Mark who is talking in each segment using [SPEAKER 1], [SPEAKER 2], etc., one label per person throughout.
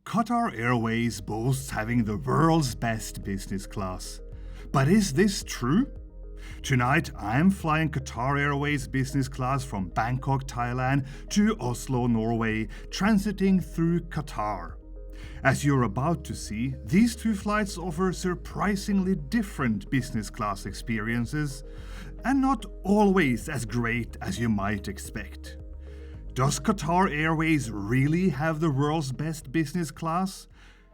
[SPEAKER 1] Qatar Airways boasts having the world's best business class. But is this true? Tonight, I'm flying Qatar Airways business class from Bangkok, Thailand to Oslo, Norway, transiting through Qatar. As you're about to see, these two flights offer surprisingly different business class experiences, and not always as great as you might expect. Does Qatar Airways really have the world's best business class?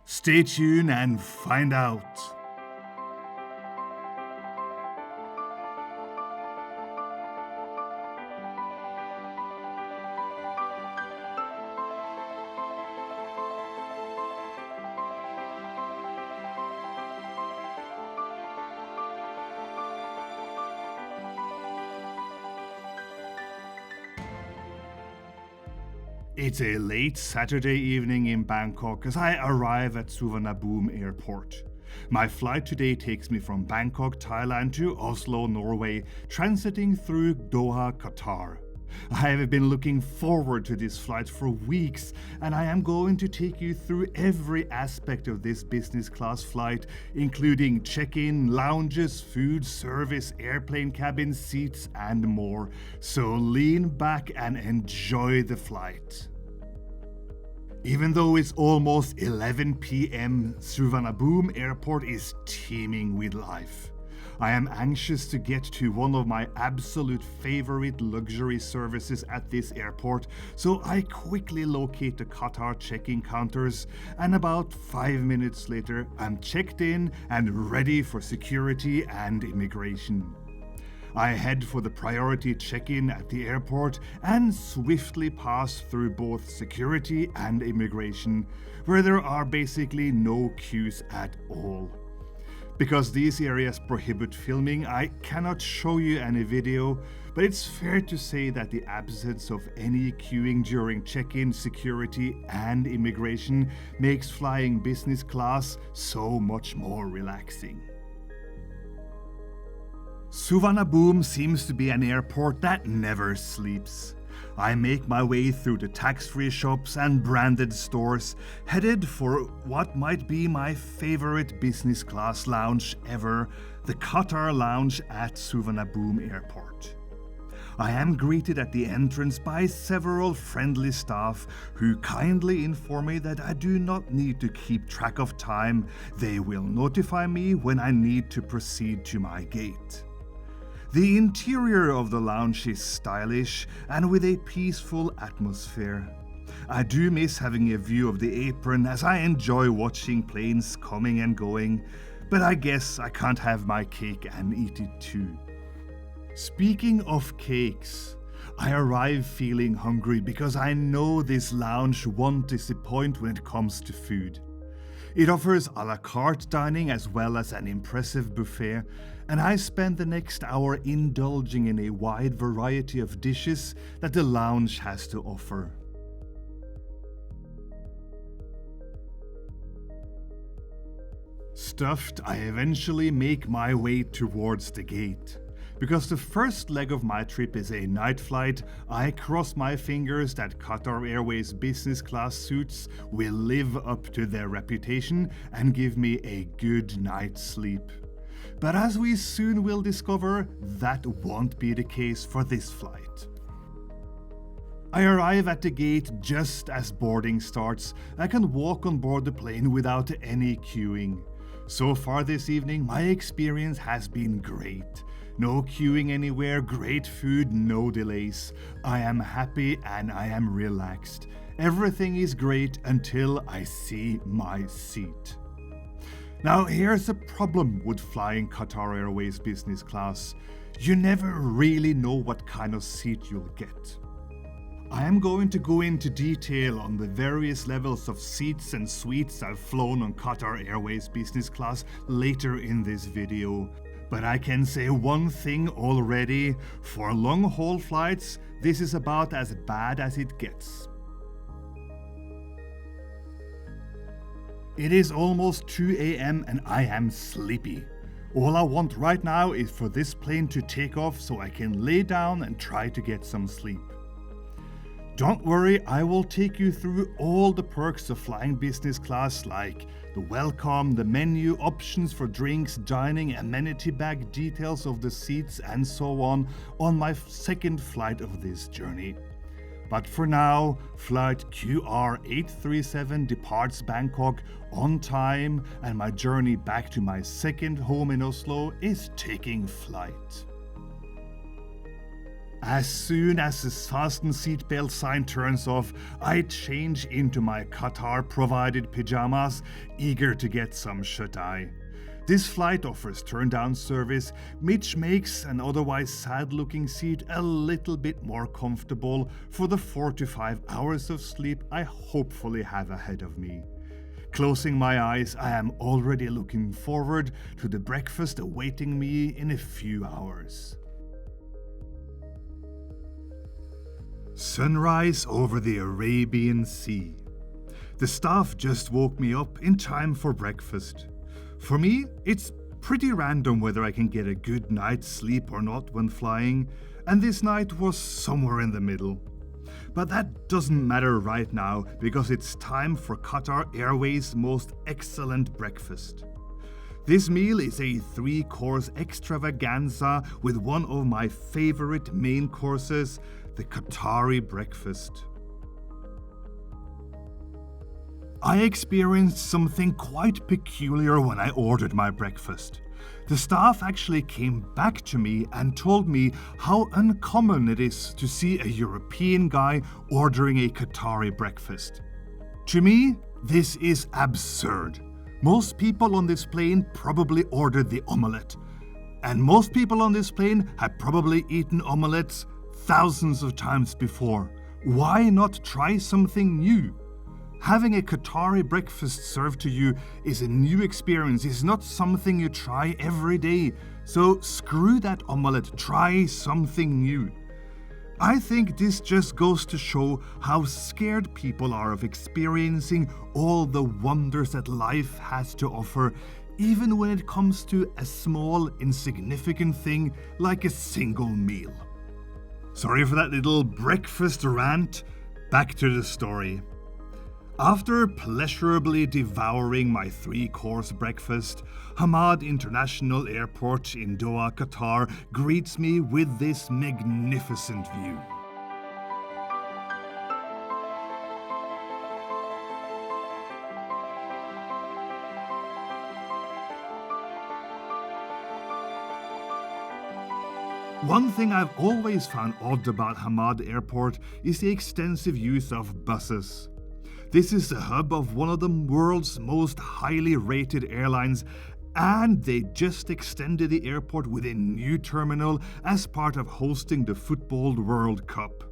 [SPEAKER 1] Stay tuned and find out. It's a late Saturday evening in Bangkok as I arrive at Suvarnabhumi Airport. My flight today takes me from Bangkok, Thailand to Oslo, Norway, transiting through Doha, Qatar. I have been looking forward to this flight for weeks, and I am going to take you through every aspect of this business class flight, including check-in, lounges, food, service, airplane cabins, seats, and more. So lean back and enjoy the flight. Even though it's almost 11 p.m., Suvarnabhumi Airport is teeming with life. I am anxious to get to one of my absolute favorite luxury services at this airport, so I quickly locate the Qatar check-in counters, and about 5 minutes later, I'm checked in and ready for security and immigration. I head for the priority check-in at the airport and swiftly pass through both security and immigration, where there are basically no queues at all. Because these areas prohibit filming, I cannot show you any video, but it's fair to say that the absence of any queuing during check-in, security, and immigration makes flying business class so much more relaxing. Suvarnabhumi seems to be an airport that never sleeps. I make my way through the tax-free shops and branded stores, headed for what might be my favorite business class lounge ever, the Qatar Lounge at Suvarnabhumi Airport. I am greeted at the entrance by several friendly staff who kindly inform me that I do not need to keep track of time. They will notify me when I need to proceed to my gate. The interior of the lounge is stylish and with a peaceful atmosphere. I do miss having a view of the apron as I enjoy watching planes coming and going, but I guess I can't have my cake and eat it too. Speaking of cakes, I arrive feeling hungry because I know this lounge won't disappoint when it comes to food. It offers a la carte dining as well as an impressive buffet, and I spend the next hour indulging in a wide variety of dishes that the lounge has to offer. Stuffed, I eventually make my way towards the gate. Because the first leg of my trip is a night flight, I cross my fingers that Qatar Airways business class suites will live up to their reputation and give me a good night's sleep. But as we soon will discover, that won't be the case for this flight. I arrive at the gate just as boarding starts. I can walk on board the plane without any queuing. So far this evening, my experience has been great. No queuing anywhere, great food, no delays. I am happy and I am relaxed. Everything is great until I see my seat. Now here's a problem with flying Qatar Airways business class. You never really know what kind of seat you'll get. I am going to go into detail on the various levels of seats and suites I've flown on Qatar Airways business class later in this video. But I can say one thing already, for long-haul flights, this is about as bad as it gets. It is almost 2 a.m. and I am sleepy. All I want right now is for this plane to take off so I can lay down and try to get some sleep. Don't worry, I will take you through all the perks of flying business class, like the welcome, the menu, options for drinks, dining, amenity bag, details of the seats, and so on my second flight of this journey. But for now, flight QR837 departs Bangkok on time, and my journey back to my second home in Oslo is taking flight. As soon as the fasten seatbelt sign turns off, I change into my Qatar-provided pajamas, eager to get some shut-eye. This flight offers turn-down service, which makes an otherwise sad-looking seat a little bit more comfortable for the 4 to 5 hours of sleep I hopefully have ahead of me. Closing my eyes, I am already looking forward to the breakfast awaiting me in a few hours. Sunrise over the Arabian Sea. The staff just woke me up in time for breakfast. For me, it's pretty random whether I can get a good night's sleep or not when flying, and this night was somewhere in the middle. But that doesn't matter right now because it's time for Qatar Airways' most excellent breakfast. This meal is a 3-course extravaganza with one of my favorite main courses, the Qatari breakfast. I experienced something quite peculiar when I ordered my breakfast. The staff actually came back to me and told me how uncommon it is to see a European guy ordering a Qatari breakfast. To me, this is absurd. Most people on this plane probably ordered the omelette. And most people on this plane have probably eaten omelettes thousands of times before. Why not try something new? Having a Qatari breakfast served to you is a new experience. It's not something you try every day. So screw that omelette, try something new. I think this just goes to show how scared people are of experiencing all the wonders that life has to offer, even when it comes to a small, insignificant thing like a single meal. Sorry for that little breakfast rant. Back to the story. After pleasurably devouring my 3-course breakfast, Hamad International Airport in Doha, Qatar greets me with this magnificent view. One thing I've always found odd about Hamad Airport is the extensive use of buses. This is the hub of one of the world's most highly rated airlines, and they just extended the airport with a new terminal as part of hosting the Football World Cup.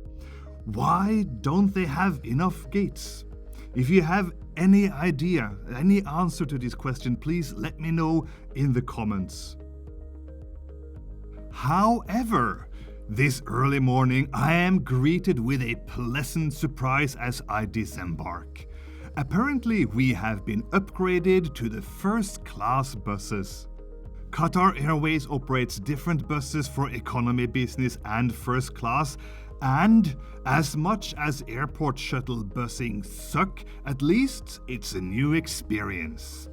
[SPEAKER 1] Why don't they have enough gates? If you have any idea, any answer to this question, please let me know in the comments. However, this early morning, I am greeted with a pleasant surprise as I disembark. Apparently, we have been upgraded to the first-class buses. Qatar Airways operates different buses for economy, business, and first class, and as much as airport shuttle busing suck, at least it's a new experience.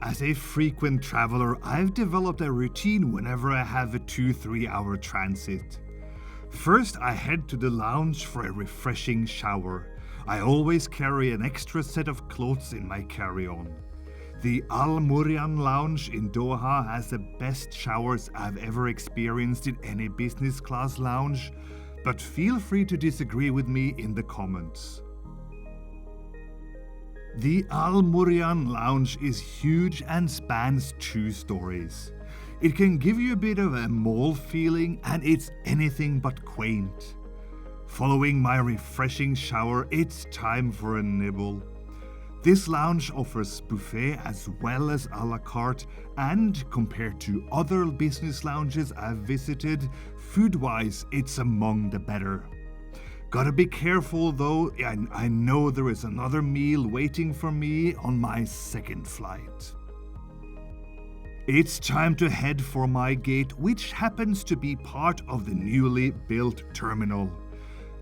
[SPEAKER 1] As a frequent traveler, I've developed a routine whenever I have a 2-3 hour transit. First, I head to the lounge for a refreshing shower. I always carry an extra set of clothes in my carry-on. The Al Muryan Lounge in Doha has the best showers I've ever experienced in any business class lounge, but feel free to disagree with me in the comments. The Al Muryan Lounge is huge and spans 2 stories. It can give you a bit of a mall feeling, and it's anything but quaint. Following my refreshing shower, it's time for a nibble. This lounge offers buffet as well as a la carte, and compared to other business lounges I've visited, food-wise, it's among the better. Gotta be careful though, I know there is another meal waiting for me on my second flight. It's time to head for my gate, which happens to be part of the newly built terminal.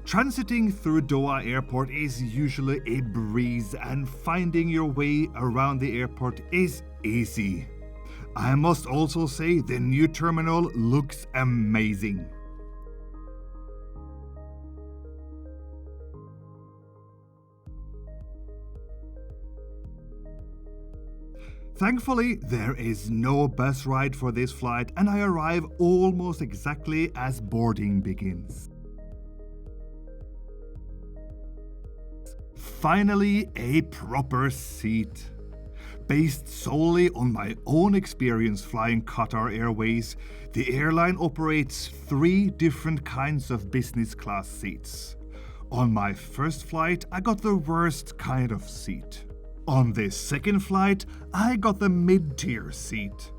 [SPEAKER 1] Transiting through Doha Airport is usually a breeze, and finding your way around the airport is easy. I must also say the new terminal looks amazing. Thankfully, there is no bus ride for this flight, and I arrive almost exactly as boarding begins. Finally, a proper seat. Based solely on my own experience flying Qatar Airways, the airline operates 3 different kinds of business class seats. On my first flight, I got the worst kind of seat. On this second flight, I got the mid-tier seat.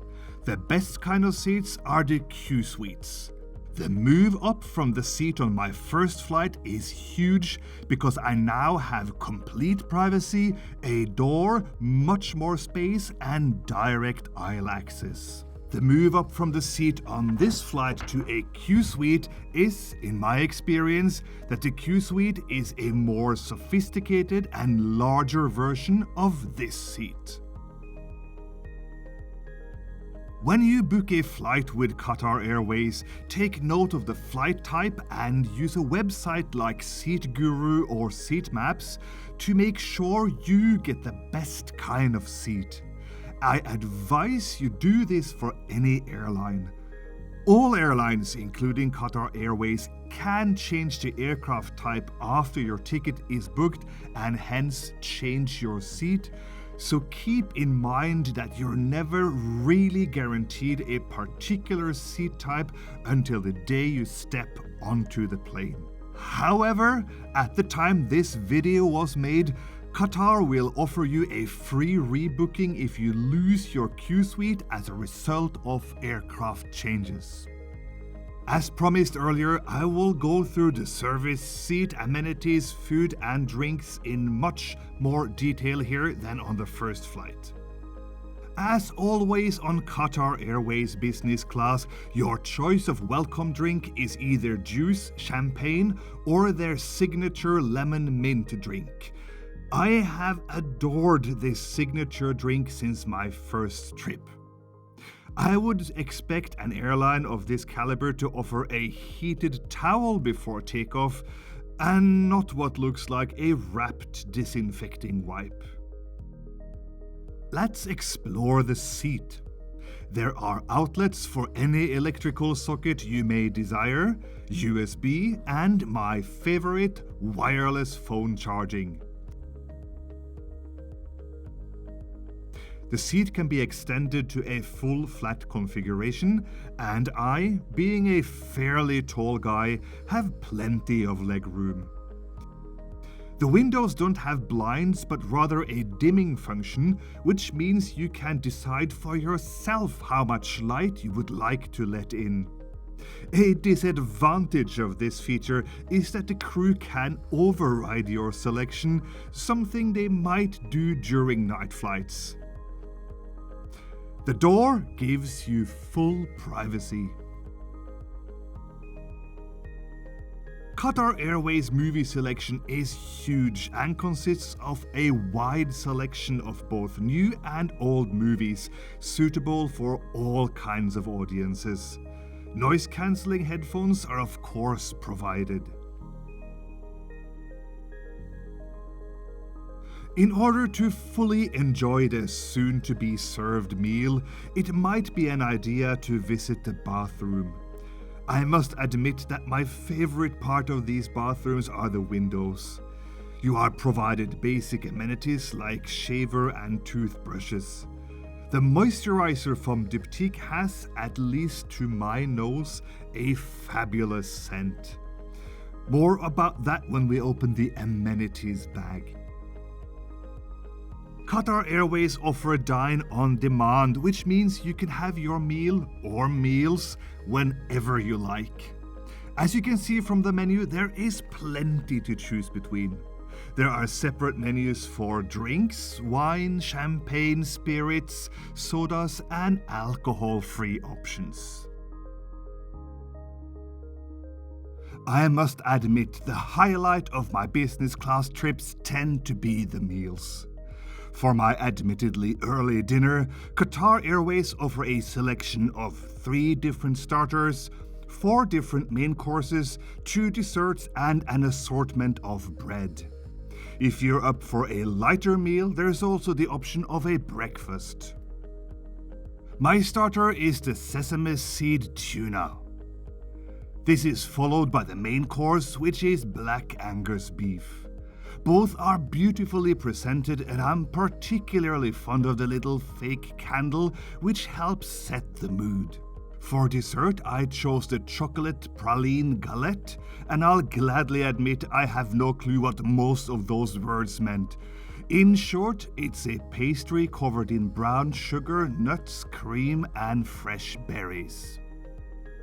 [SPEAKER 1] The best kind of seats are the Q suites. The move up from the seat on my first flight is huge because I now have complete privacy, a door, much more space, and direct aisle access. The move up from the seat on this flight to a Q suite is, in my experience, that the Q suite is a more sophisticated and larger version of this seat. When you book a flight with Qatar Airways, take note of the flight type and use a website like Seat Guru or Seat Maps to make sure you get the best kind of seat. I advise you do this for any airline. All airlines, including Qatar Airways, can change the aircraft type after your ticket is booked and hence change your seat. So keep in mind that you're never really guaranteed a particular seat type until the day you step onto the plane. However, at the time this video was made, Qatar will offer you a free rebooking if you lose your Q suite as a result of aircraft changes. As promised earlier, I will go through the service, seat, amenities, food and drinks in much more detail here than on the first flight. As always on Qatar Airways business class, your choice of welcome drink is either juice, champagne, or their signature lemon mint drink. I have adored this signature drink since my first trip. I would expect an airline of this caliber to offer a heated towel before takeoff and not what looks like a wrapped disinfecting wipe. Let's explore the seat. There are outlets for any electrical socket you may desire, USB, and my favorite, wireless phone charging. The seat can be extended to a full flat configuration, and I, being a fairly tall guy, have plenty of leg room. The windows don't have blinds but rather a dimming function, which means you can decide for yourself how much light you would like to let in. A disadvantage of this feature is that the crew can override your selection, something they might do during night flights. The door gives you full privacy. Qatar Airways movie selection is huge and consists of a wide selection of both new and old movies, suitable for all kinds of audiences. Noise-cancelling headphones are of course provided. In order to fully enjoy the soon-to-be-served meal, it might be an idea to visit the bathroom. I must admit that my favorite part of these bathrooms are the windows. You are provided basic amenities like shaver and toothbrushes. The moisturizer from Diptyque has, at least to my nose, a fabulous scent. More about that when we open the amenities bag. Qatar Airways offer dine on demand, which means you can have your meal or meals whenever you like. As you can see from the menu, there is plenty to choose between. There are separate menus for drinks, wine, champagne, spirits, sodas, and alcohol-free options. I must admit, the highlight of my business class trips tend to be the meals. For my admittedly early dinner, Qatar Airways offer a selection of 3 different starters, 4 different main courses, 2 desserts, and an assortment of bread. If you're up for a lighter meal, there's also the option of a breakfast. My starter is the sesame seed tuna. This is followed by the main course, which is black Angus beef. Both are beautifully presented, and I'm particularly fond of the little fake candle, which helps set the mood. For dessert, I chose the chocolate praline galette, and I'll gladly admit I have no clue what most of those words meant. In short, it's a pastry covered in brown sugar, nuts, cream, and fresh berries.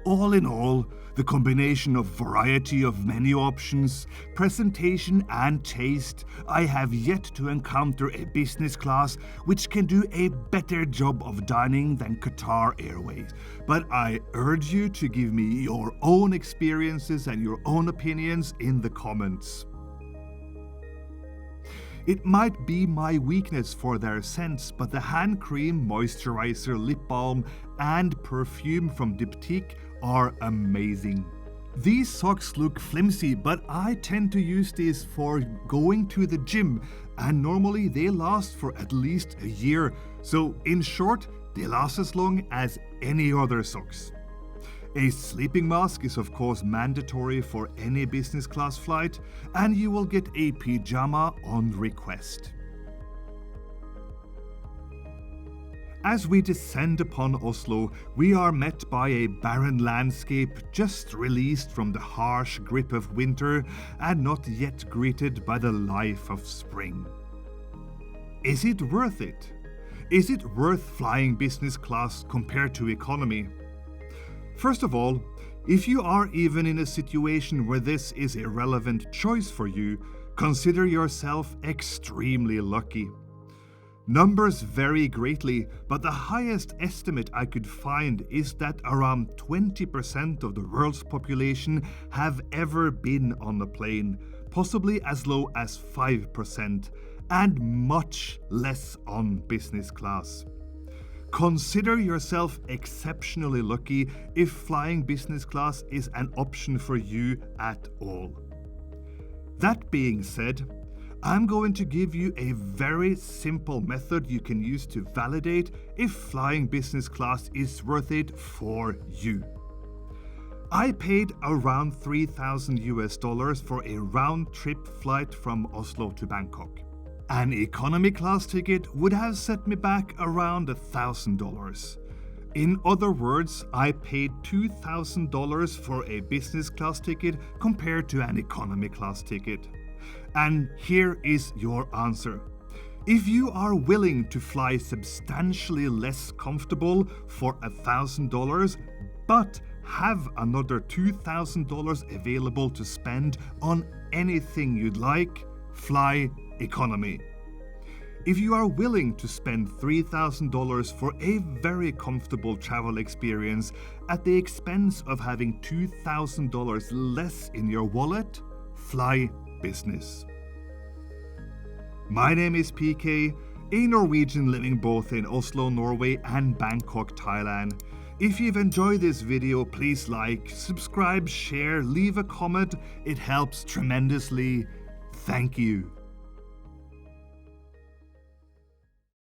[SPEAKER 1] All in all, the combination of variety of menu options, presentation, and taste, I have yet to encounter a business class which can do a better job of dining than Qatar Airways. But I urge you to give me your own experiences and your own opinions in the comments. It might be my weakness for their scents, but the hand cream, moisturizer, lip balm, and perfume from Diptyque are amazing. These socks look flimsy, but I tend to use these for going to the gym, and normally they last for at least a year. So in short, they last as long as any other socks. A sleeping mask is of course mandatory for any business class flight, and you will get a pyjama on request. As we descend upon Oslo, we are met by a barren landscape just released from the harsh grip of winter and not yet greeted by the life of spring. Is it worth it? Is it worth flying business class compared to economy? First of all, if you are even in a situation where this is a relevant choice for you, consider yourself extremely lucky. Numbers vary greatly, but the highest estimate I could find is that around 20% of the world's population have ever been on a plane, possibly as low as 5%, and much less on business class. Consider yourself exceptionally lucky if flying business class is an option for you at all. That being said, I'm going to give you a very simple method you can use to validate if flying business class is worth it for you. I paid around $3,000 for a round-trip flight from Oslo to Bangkok. An economy class ticket would have set me back around $1,000. In other words, I paid $2,000 for a business class ticket compared to an economy class ticket. And here is your answer. If you are willing to fly substantially less comfortable for $1,000, but have another $2,000 available to spend on anything you'd like, fly economy. If you are willing to spend $3,000 for a very comfortable travel experience at the expense of having $2,000 less in your wallet, fly business. My name is PK, a Norwegian living both in Oslo, Norway and Bangkok, Thailand. If you've enjoyed this video, please like, subscribe, share, leave a comment. It helps tremendously. Thank you.